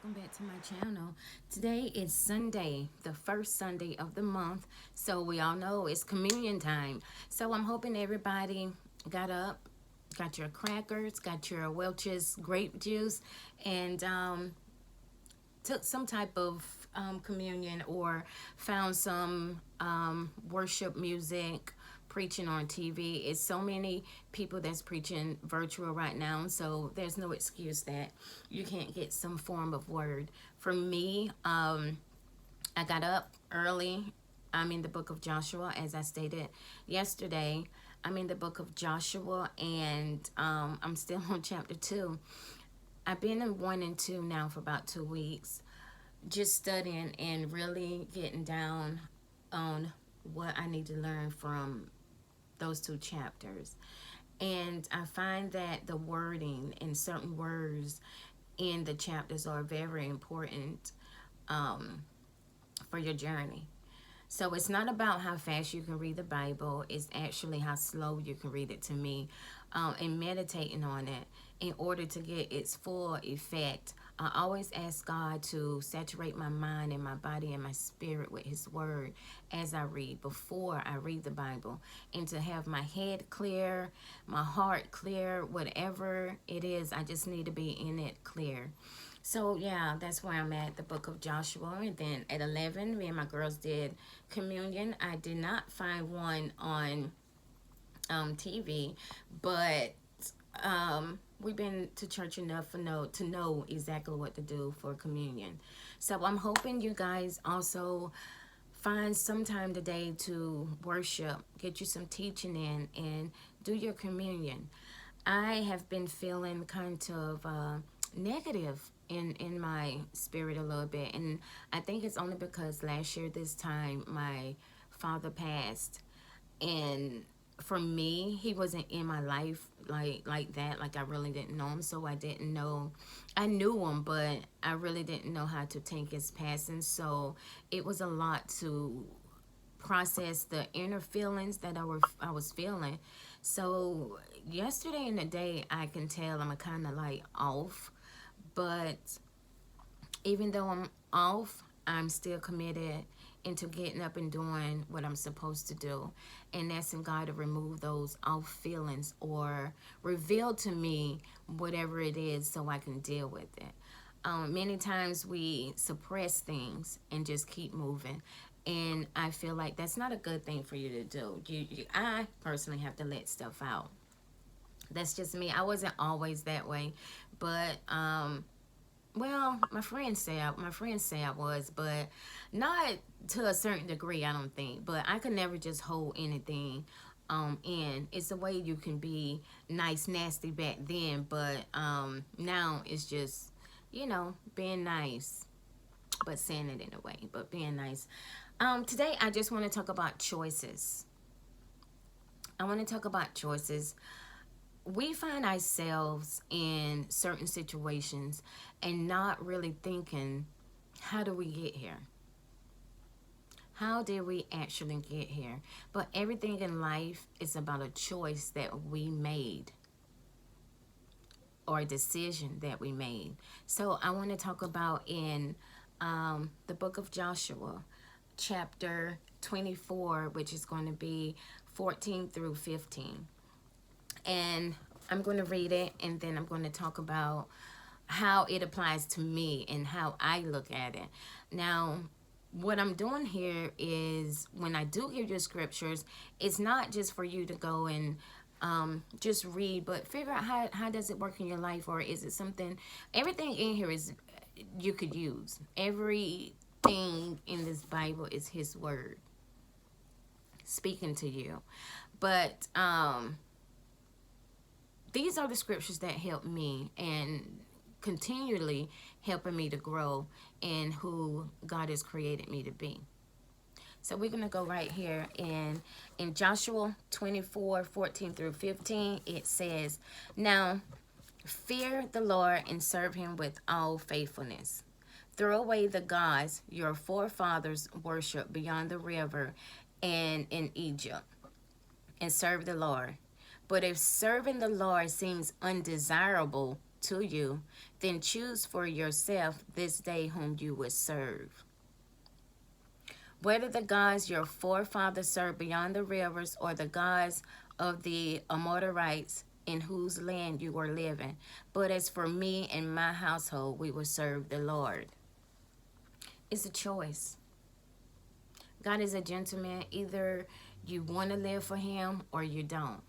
welcome back to my channel. Today is Sunday, the first Sunday of the month, so we all know it's communion time. So I'm hoping everybody got up, got your crackers, got your Welch's grape juice, and took some type of communion, or found some worship music, preaching on TV. It's so many people that's preaching virtual right now, so there's no excuse that you can't get some form of word. For me, I got up early. I'm in the book of Joshua, as I stated yesterday. I'm in the book of Joshua, and I'm still on chapter 2. I've been in 1 and 2 now for about 2 weeks, just studying and really getting down on what I need to learn from those 2 chapters. And I find that the wording and certain words in the chapters are very important for your journey. So it's not about how fast you can read the Bible. It's actually how slow you can read it, to me, and meditating on it in order to get its full effect. I always ask God to saturate my mind and my body and my spirit with His Word as I read, before I read the Bible, and to have my head clear, my heart clear, whatever it is, I just need to be in it clear. So yeah, that's where I'm at, the book of Joshua. And then at 11, me and my girls did communion. I did not find one on TV, but we've been to church enough to know exactly what to do for communion. So I'm hoping you guys also find some time today to worship, get you some teaching in, and do your communion. I have been feeling kind of negative in my spirit a little bit, and I think it's only because last year this time my father passed, and for me, he wasn't in my life like that. Like, I really didn't know him, so I didn't know. I knew him, but I really didn't know how to take his passing. So it was a lot to process, the inner feelings that I was feeling. So yesterday and the day, I can tell I'm kind of like off, but even though I'm off, I'm still committed into getting up and doing what I'm supposed to do, and asking God to remove those off feelings, or reveal to me whatever it is so I can deal with it. Many times we suppress things and just keep moving, and I feel like that's not a good thing for you to do. I personally have to let stuff out. That's just me. I wasn't always that way, but well, my friends say I was, but not to a certain degree, I don't think. But I could never just hold anything in. It's a way you can be nice, nasty back then, but now it's just, being nice, but saying it in a way, but being nice. Today I just want to talk about choices. I want to talk about choices. We find ourselves in certain situations and not really thinking, how do we get here? How did we actually get here? But everything in life is about a choice that we made, or a decision that we made. So I want to talk about in the book of Joshua, chapter 24, which is going to be 14 through 15. And I'm going to read it, and then I'm going to talk about how it applies to me and how I look at it. Now, what I'm doing here is, when I do give you scriptures, it's not just for you to go and just read, but figure out how does it work in your life, or is it something, everything in here is you could use. Everything in this Bible is His Word speaking to you. But these are the scriptures that help me, and continually helping me to grow in who God has created me to be. So we're going to go right here in Joshua 24, 14 through 15. It says, "Now fear the Lord and serve Him with all faithfulness. Throw away the gods your forefathers worshiped beyond the river and in Egypt, and serve the Lord. But if serving the Lord seems undesirable to you, then choose for yourself this day whom you would serve. Whether the gods your forefathers served beyond the rivers or the gods of the Amorites in whose land you were living. But as for me and my household, we will serve the Lord. It's a choice. God is a gentleman. Either you want to live for him or you don't.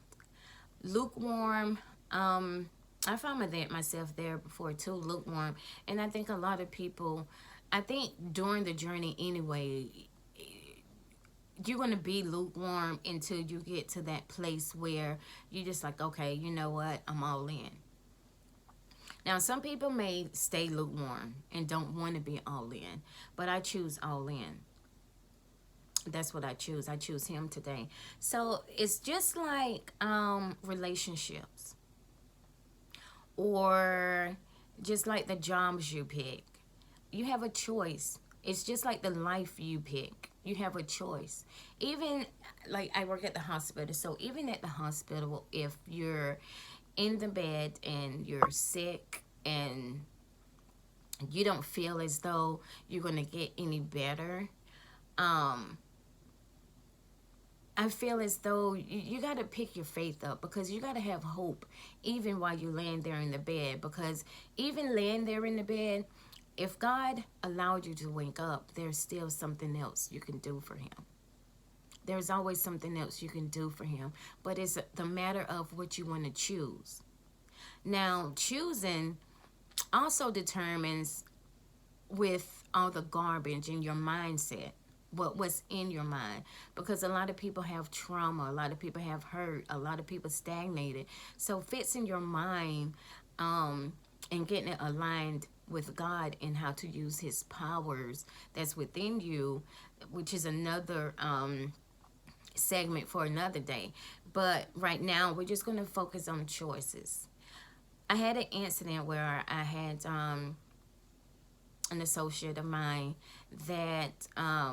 Lukewarm, I found myself there before too, lukewarm. And I think a lot of people, I think during the journey anyway, you're going to be lukewarm until you get to that place where you're just like, okay, you know what? I'm all in. Now, some people may stay lukewarm and don't want to be all in, but I choose all in. That's what I choose. I choose him today. So it's just like relationships, or just like the jobs you pick. You have a choice. It's just like the life you pick. You have a choice. Even like I work at the hospital. So even at the hospital, if you're in the bed and you're sick and you don't feel as though you're going to get any better, I feel as though you got to pick your faith up, because you got to have hope even while you're laying there in the bed. Because even laying there in the bed, if God allowed you to wake up, there's still something else you can do for him. There's always something else you can do for him. But it's the matter of what you want to choose. Now, choosing also determines with all the garbage in your mindset, what's in your mind. Because a lot of people have trauma, a lot of people have hurt, a lot of people stagnated. So fixing your mind and getting it aligned with God and how to use his powers that's within you, which is another segment for another day. But right now we're just going to focus on choices. I had an incident where I had an associate of mine that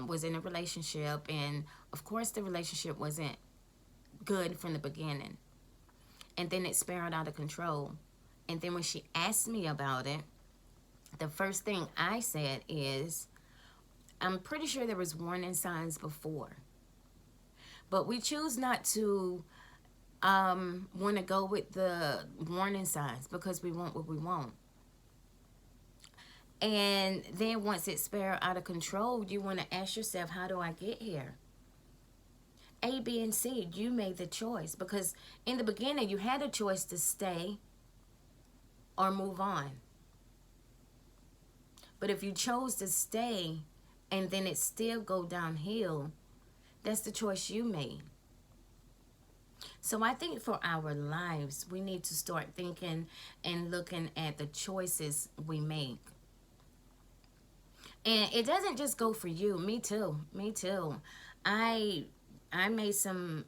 was in a relationship, and of course the relationship wasn't good from the beginning, and then it spiraled out of control. And then when she asked me about it, the first thing I said is, I'm pretty sure there was warning signs before, but we choose not to want to go with the warning signs because we want what we want. And then once it spiraled out of control, you want to ask yourself, how do I get here? A, B, and C, you made the choice. Because in the beginning, you had a choice to stay or move on. But if you chose to stay and then it still go downhill, that's the choice you made. So I think for our lives, we need to start thinking and looking at the choices we make. And it doesn't just go for you. Me too. Me too. I made some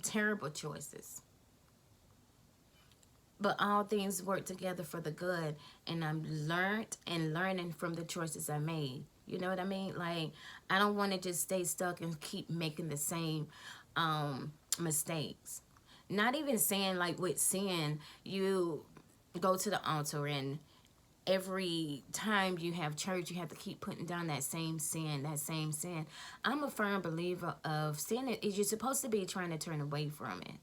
terrible choices. But all things work together for the good. And I'm learning from the choices I made. You know what I mean? Like, I don't want to just stay stuck and keep making the same mistakes. Not even saying like with sin, you go to the altar and every time you have church, you have to keep putting down that same sin, that same sin. I'm a firm believer of sin. You're supposed to be trying to turn away from it.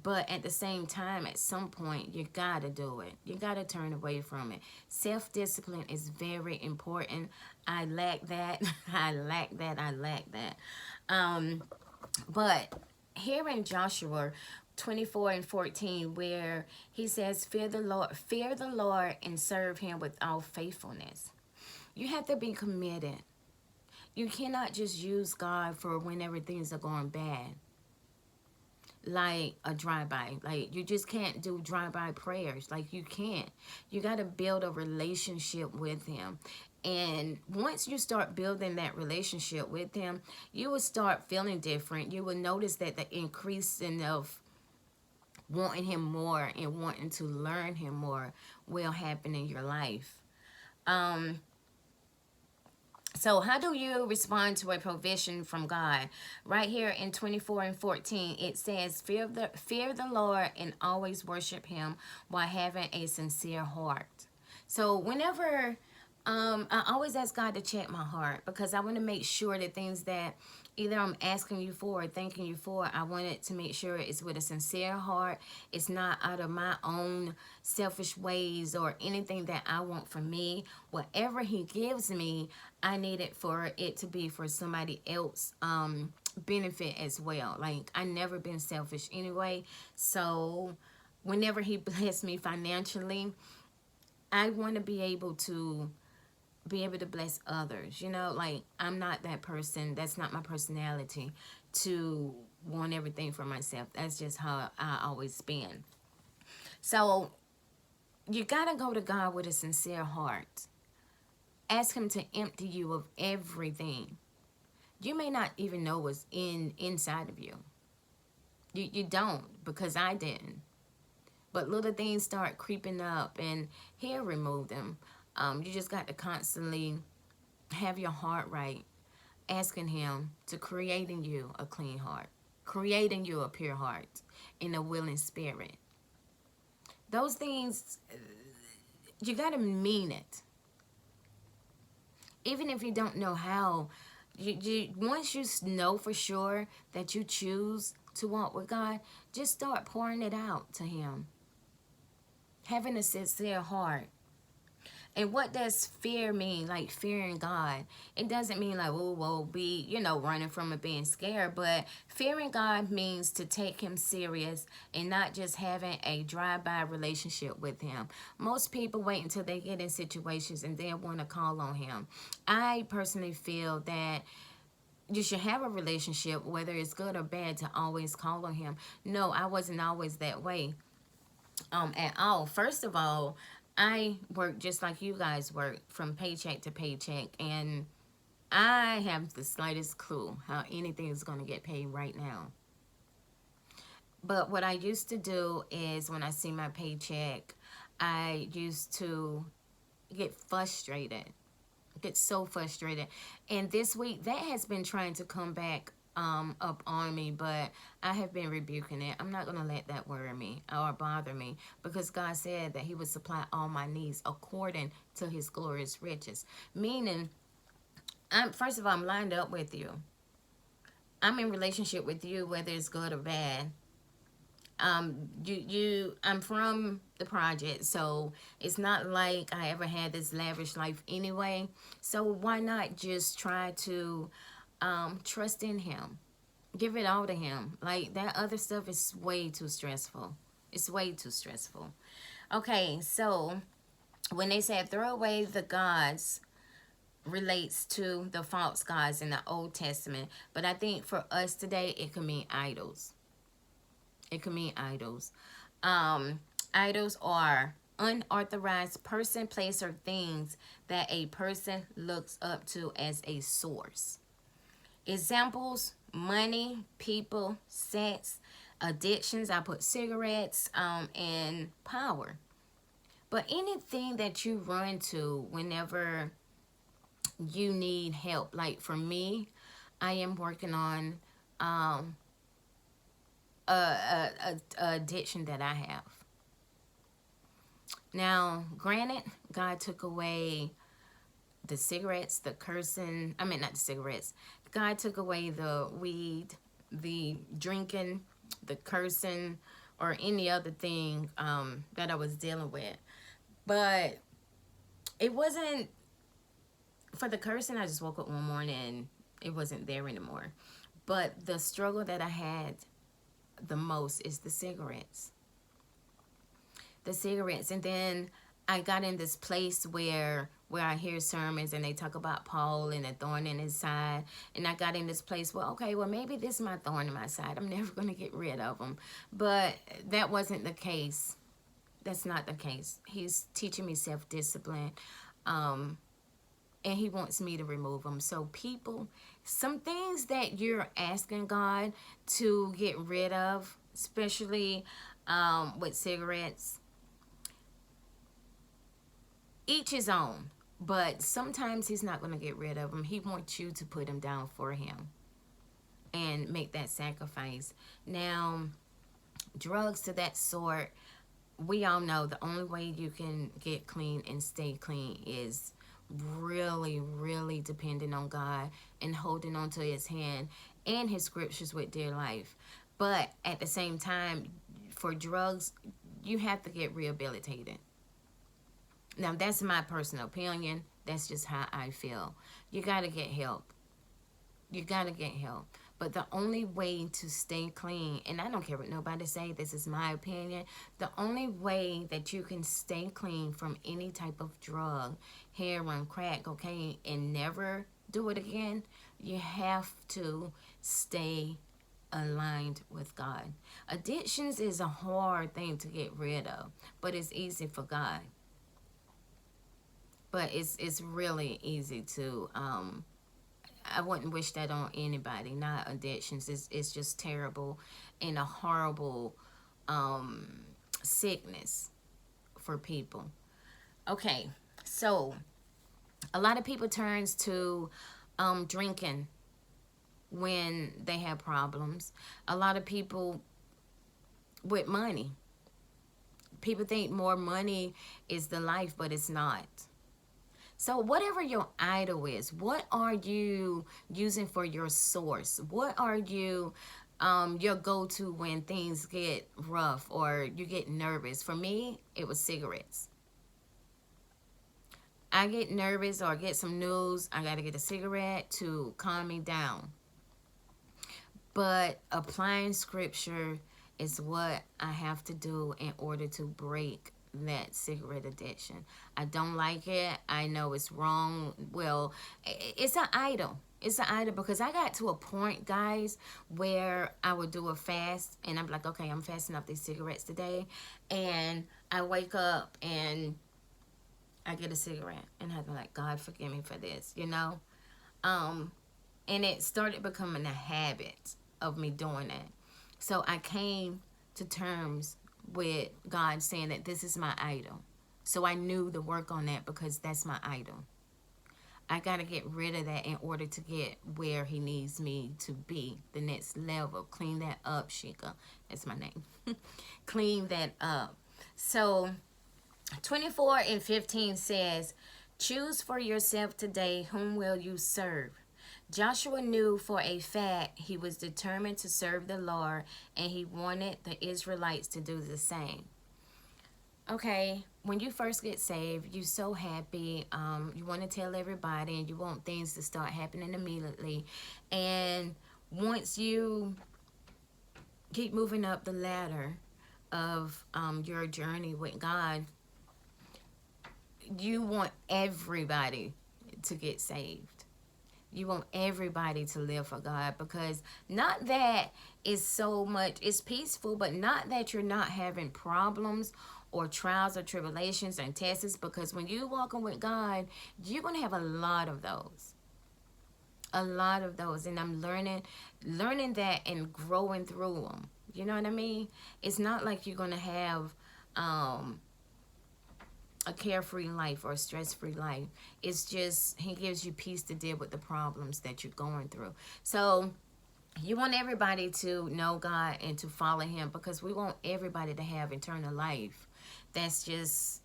But at the same time, at some point, you got to do it. You got to turn away from it. Self-discipline is very important. I lack that. I lack that. I lack that. But here in Joshua 24:14, where he says, fear the Lord and serve him with all faithfulness. You have to be committed. You cannot just use God for whenever things are going bad, like a drive-by. Like, you just can't do drive-by prayers. Like, you can't. You got to build a relationship with him. And once you start building that relationship with him, you will start feeling different. You will notice that the increasing of wanting him more and wanting to learn him more will happen in your life. So how do you respond to a provision from God? Right here in 24:14, it says, fear the Lord and always worship him while having a sincere heart. So whenever I always ask God to check my heart, because I want to make sure that things that either I'm asking you for or thanking you for, I want it to make sure it's with a sincere heart. It's not out of my own selfish ways or anything that I want for me. Whatever he gives me, I need it for it to be for somebody else benefit as well. Like, I never been selfish anyway. So whenever he bless me financially, I want to be able to bless others. You know, like, I'm not that person. That's not my personality to want everything for myself. That's just how I always been. So you got to go to God with a sincere heart. Ask him to empty you of everything. You may not even know what's inside of you. You don't, because I didn't. But little things start creeping up, and he'll remove them. You just got to constantly have your heart right, asking him to create in you a clean heart, creating you a pure heart, and a willing spirit. Those things, you got to mean it. Even if you don't know how, once you know for sure that you choose to walk with God, just start pouring it out to him. Having a sincere heart. And what does fear mean? Like, fearing God. It doesn't mean like, oh, well, be, running from it, being scared. But fearing God means to take him serious and not just having a drive-by relationship with him. Most people wait until they get in situations and then want to call on him. I personally feel that you should have a relationship, whether it's good or bad, to always call on him. No, I wasn't always that way at all. First of all, I work just like you guys work, from paycheck to paycheck, and I have the slightest clue how anything is going to get paid right now. But what I used to do is, when I see my paycheck, I used to get frustrated, get so frustrated. And this week, that has been trying to come back up on me, but I have been rebuking it. I'm not going to let that worry me or bother me, because God said that he would supply all my needs according to his glorious riches. Meaning, first of all, I'm lined up with you. I'm in relationship with you, whether it's good or bad. I'm from the project, so it's not like I ever had this lavish life anyway. So why not just try to trust in him? Give it all to him. Like, that other stuff is way too stressful. It's way too stressful. Okay, so when they said throw away the gods, relates to the false gods in the Old Testament. But I think for us today, it can mean idols. It can mean idols. Idols are unauthorized person, place, or things that a person looks up to as a source. Examples: money, people, sex, addictions. I put cigarettes, and power. But anything that you run to whenever you need help. Like, for me, I am working on a addiction that I have. Now, granted, God took away the cigarettes, the cursing. I mean, not the cigarettes. God took away the weed, the drinking, the cursing, or any other thing that I was dealing with. But it wasn't, for the cursing, I just woke up one morning and it wasn't there anymore. But the struggle that I had the most is the cigarettes. The cigarettes. And then I got in this place where I hear sermons and they talk about Paul and a thorn in his side. And I got in this place where, okay, well, maybe this is my thorn in my side. I'm never going to get rid of them. But that wasn't the case. That's not the case. He's teaching me self-discipline. And he wants me to remove them. So people, some things that you're asking God to get rid of, especially with cigarettes, each his own. But sometimes he's not going to get rid of them. He wants you to put them down for him and make that sacrifice. Now, drugs to that sort, we all know the only way you can get clean and stay clean is really, really depending on God and holding on to his hand and his scriptures with dear life. But at the same time, for drugs, you have to get rehabilitated. Now, that's my personal opinion. That's just how I feel. You got to get help. You got to get help. But the only way to stay clean, and I don't care what nobody say, this is my opinion. The only way that you can stay clean from any type of drug, heroin, crack, cocaine, and never do it again, you have to stay aligned with God. Addictions is a hard thing to get rid of, but it's easy for God. But it's really easy to I wouldn't wish that on anybody. Not addictions. It's just terrible and a horrible sickness for people. Okay, so a lot of people turns to drinking when they have problems. A lot of people with money. People think more money is the life, but it's not. So whatever your idol is, what are you using for your source? What are you your go-to when things get rough or you get nervous? For me, it was cigarettes. I get nervous or get some news, I got to get a cigarette to calm me down. But applying scripture is what I have to do in order to break that cigarette addiction. I don't like it. I know it's wrong. Well, it's an idol. It's an idol because I got to a point, guys, where I would do a fast and I'm like, okay, I'm fasting off these cigarettes today. And I wake up and I get a cigarette and I'm like, God, forgive me for this, you know? And it started becoming a habit of me doing that. So I came to terms with God saying that this is my idol. So I knew to work on that because that's my idol. I got to get rid of that in order to get where he needs me to be, the next level. Clean that up, Sheikah. That's my name. Clean that up. So 24:15 says, choose for yourself today whom will you serve. Joshua knew for a fact he was determined to serve the Lord, and he wanted the Israelites to do the same. Okay, when you first get saved, you're so happy. You want to tell everybody, and you want things to start happening immediately. And once you keep moving up the ladder of your journey with God, you want everybody to get saved. You want everybody to live for God, because not that it's so much, it's peaceful, but not that you're not having problems or trials or tribulations and tests, because when you're walking with God, you're going to have a lot of those. A lot of those. And I'm learning that and growing through them. You know what I mean? It's not like you're going to have a carefree life or a stress-free life. It's just he gives you peace to deal with the problems that you're going through. So you want everybody to know God and to follow him, because we want everybody to have eternal life. That's just,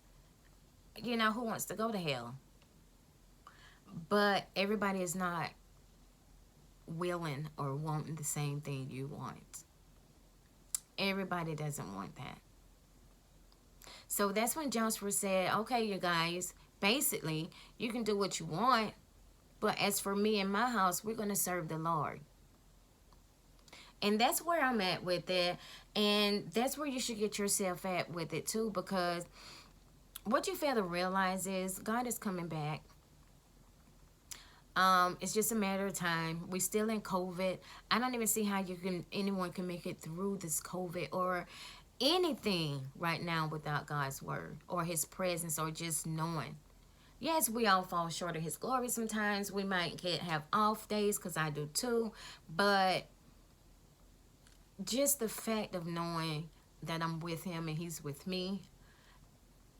you know, who wants to go to hell? But everybody is not willing or wanting the same thing you want. Everybody doesn't want that. So that's when Joshua said, okay, you guys, basically, you can do what you want, but as for me and my house, we're going to serve the Lord. And that's where I'm at with it. And that's where you should get yourself at with it too, because what you fail to realize is God is coming back. It's just a matter of time. We're still in COVID. I don't even see how anyone can make it through this COVID or anything right now without God's word or his presence or just knowing. Yes, we all fall short of his glory sometimes. We might have off days, because I do too. But just the fact of knowing that I'm with him and he's with me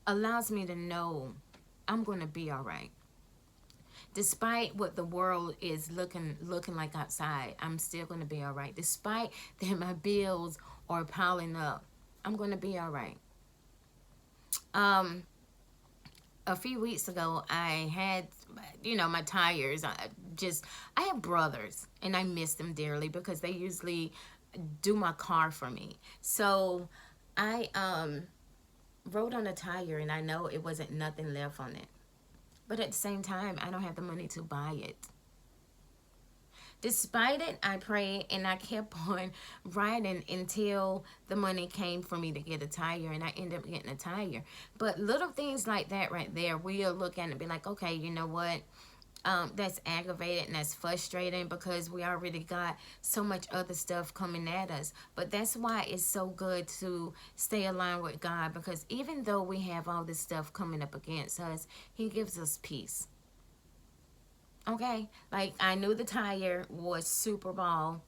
allows me to know I'm going to be all right. Despite what the world is looking like outside, I'm still going to be all right. Despite that my bills are piling up, I'm going to be all right. Um, a few weeks ago, I had, my tires. I have brothers, and I miss them dearly because they usually do my car for me. So I rode on a tire, and I know it wasn't nothing left on it. But at the same time, I don't have the money to buy it. Despite it, I prayed and I kept on riding until the money came for me to get a tire, and I ended up getting a tire. But little things like that right there, we'll look at it and be like, okay, you know what? That's aggravated and that's frustrating because we already got so much other stuff coming at us. But that's why it's so good to stay aligned with God, because even though we have all this stuff coming up against us, He gives us peace. Okay, like I knew the tire was Super Bowl.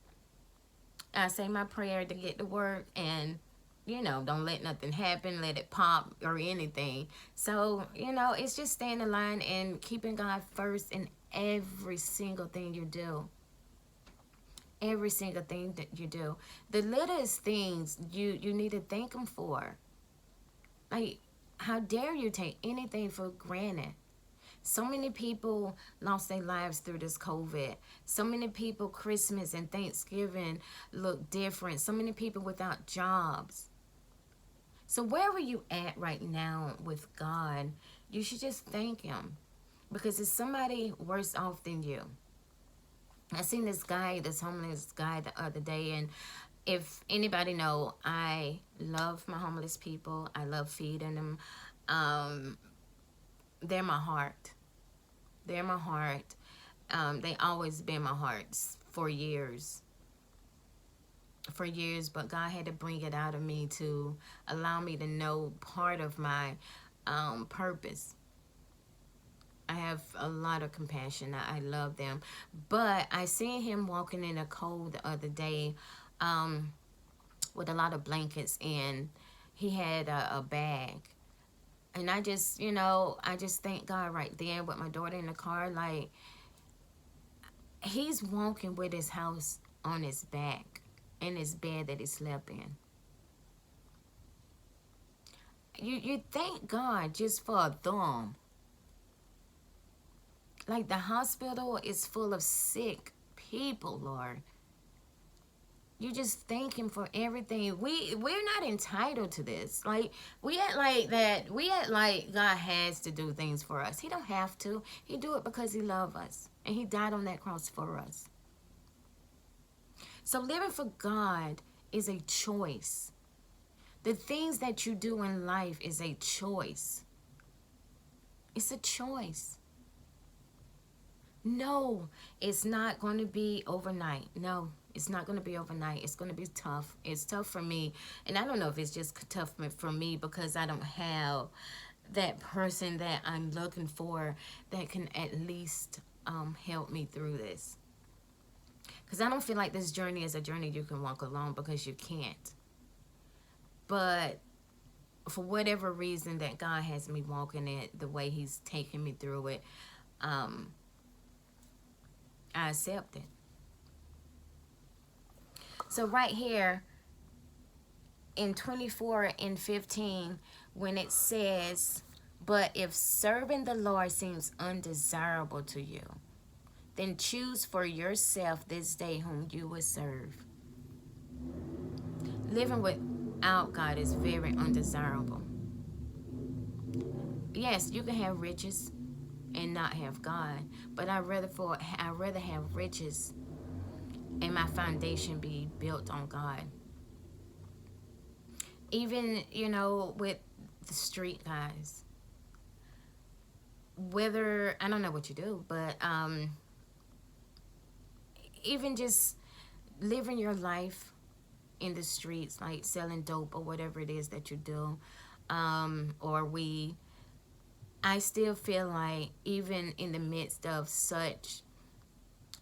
I say my prayer to get to work, and don't let nothing happen, let it pop or anything. So, it's just staying in line and keeping God first in every single thing you do. Every single thing that you do. The littlest things you need to thank Him for. Like, how dare you take anything for granted? So many people lost their lives through this COVID. So many people, Christmas and Thanksgiving look different. So many people without jobs. So wherever you at right now with God, you should just thank Him, because it's somebody worse off than you. I seen this homeless guy the other day, and if anybody know, I love my homeless people. I love feeding them. They're my heart. They're my heart. They always been my hearts for years. For years, but God had to bring it out of me to allow me to know part of my purpose. I have a lot of compassion. I love them. But I seen him walking in the cold the other day with a lot of blankets, and he had a bag. And I just thank God right there with my daughter in the car. Like, he's walking with his house on his back in his bed that he slept in. You thank God just for a thumb. Like, the hospital is full of sick people, Lord. You just thank Him for everything. We're not entitled to this. Like, we act like God has to do things for us. He don't have to. He do it because He loves us, and He died on that cross for us. So living for God is a choice. The things that you do in life is a choice. It's a choice. No, it's not going to be overnight. No, it's not going to be overnight. It's going to be tough. It's tough for me. And I don't know if it's just tough for me because I don't have that person that I'm looking for that can at least help me through this. Because I don't feel like this journey is a journey you can walk alone, because you can't. But for whatever reason that God has me walking it, the way He's taking me through it, I accept it. So right here in 24 and 15, when it says, "But if serving the Lord seems undesirable to you, then choose for yourself this day whom you will serve." Living without God is very undesirable. Yes, you can have riches and not have God, but I'd rather have riches and my foundation be built on God. Even, with the street guys, whether, I don't know what you do, but even just living your life in the streets, like selling dope or whatever it is that you do, or weed, I still feel like even in the midst of such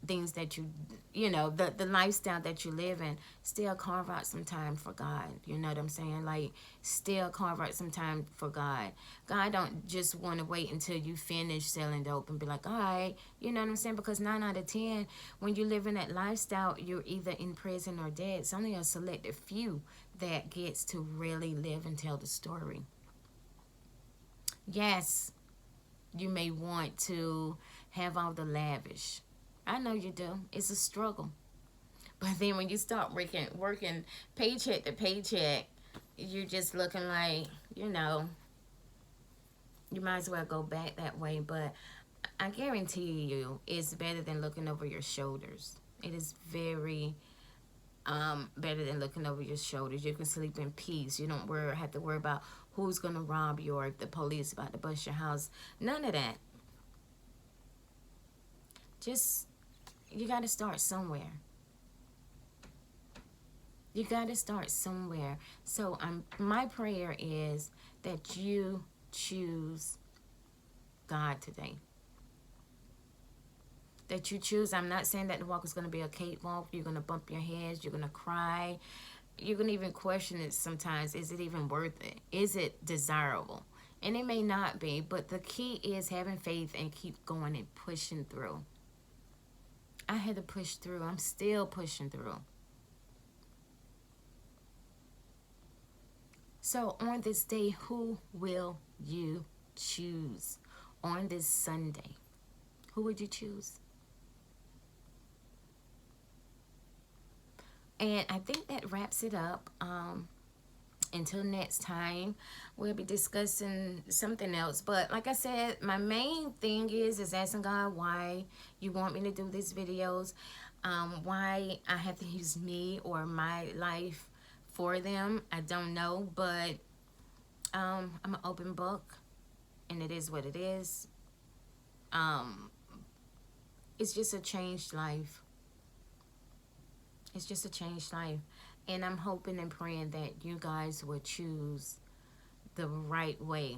things that you know, the lifestyle that you live in, still carve out some time for God. You know what I'm saying? Like, still carve out some time for God. God don't just want to wait until you finish selling dope and be like, all right, you know what I'm saying? Because 9 out of 10, when you live in that lifestyle, you're either in prison or dead. It's only a selected few that gets to really live and tell the story. Yes, you may want to have all the lavish. I know you do. It's a struggle. But then when you start working paycheck to paycheck, you're just looking like, you know, you might as well go back that way. But I guarantee you it's better than looking over your shoulders. It is very better than looking over your shoulders. You can sleep in peace. You don't have to worry about who's going to rob you or if the police about to bust your house. None of that. Just, you got to start somewhere. You got to start somewhere. So my prayer is that you choose God today. That you choose. I'm not saying that the walk is going to be a cakewalk. You're going to bump your heads. You're going to cry. You're going to even question it sometimes. Is it even worth it? Is it desirable? And it may not be, but the key is having faith and keep going and pushing through. I had to push through. I'm still pushing through. So on this day, who will you choose? On this Sunday, who would you choose? And I think that wraps it up. Until next time, we'll be discussing something else. But like I said, my main thing is asking God why you want me to do these videos, why I have to use me or my life for them. I don't know, but I'm an open book, and it is what it is. It's just a changed life. It's just a changed life. And I'm hoping and praying that you guys will choose the right way.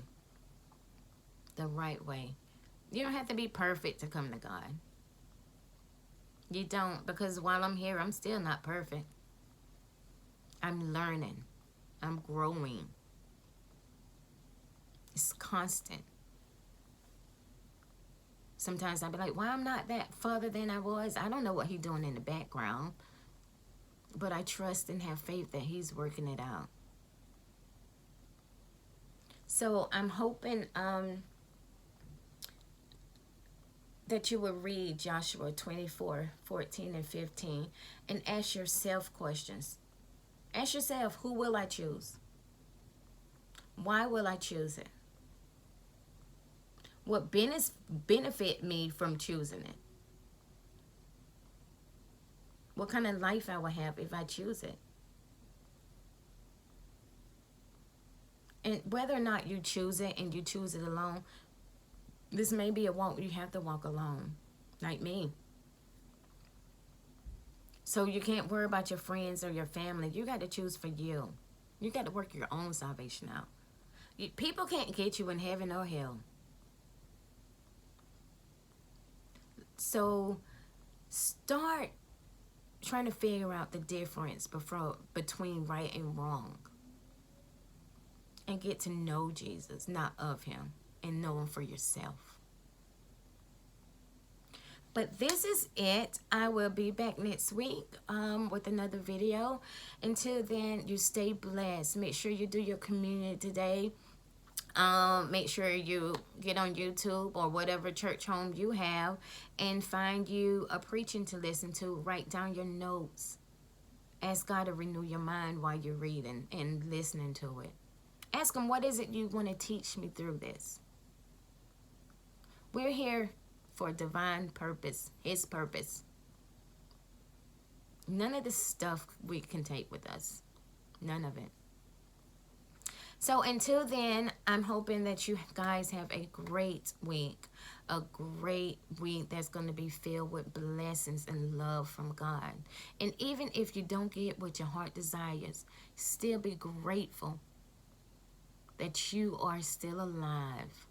The right way. You don't have to be perfect to come to God. You don't, because while I'm here, I'm still not perfect. I'm learning. I'm growing. It's constant. Sometimes I'll be like, why I'm not that further than I was? I don't know what he's doing in the background. But I trust and have faith that he's working it out. So I'm hoping that you will read Joshua 24:14-15 and ask yourself questions. Ask yourself, who will I choose? Why will I choose it? What benefit me from choosing it? What kind of life I will have if I choose it? And whether or not you choose it and you choose it alone, this may be a walk you have to walk alone, like me. So you can't worry about your friends or your family. You got to choose for you. You got to work your own salvation out. People can't get you in heaven or hell. So start trying to figure out the difference between right and wrong. And get to know Jesus, not of him. And know him for yourself. But this is it. I will be back next week with another video. Until then, you stay blessed. Make sure you do your communion today. Make sure you get on YouTube or whatever church home you have and find you a preaching to listen to. Write down your notes. Ask God to renew your mind while you're reading and listening to it. Ask him, what is it you want to teach me through this? We're here for divine purpose, his purpose. None of the stuff we can take with us. None of it. So until then, I'm hoping that you guys have a great week. A great week that's going to be filled with blessings and love from God. And even if you don't get what your heart desires, still be grateful that you are still alive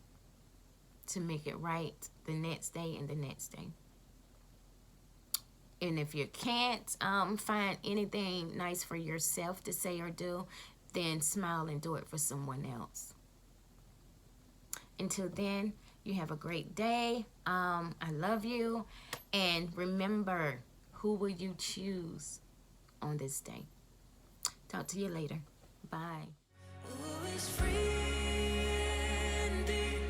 to make it right the next day and the next day. And if you can't find anything nice for yourself to say or do, then smile and do it for someone else. Until then, you have a great day. I love you. And remember, who will you choose on this day? Talk to you later. Bye. Who is free indeed?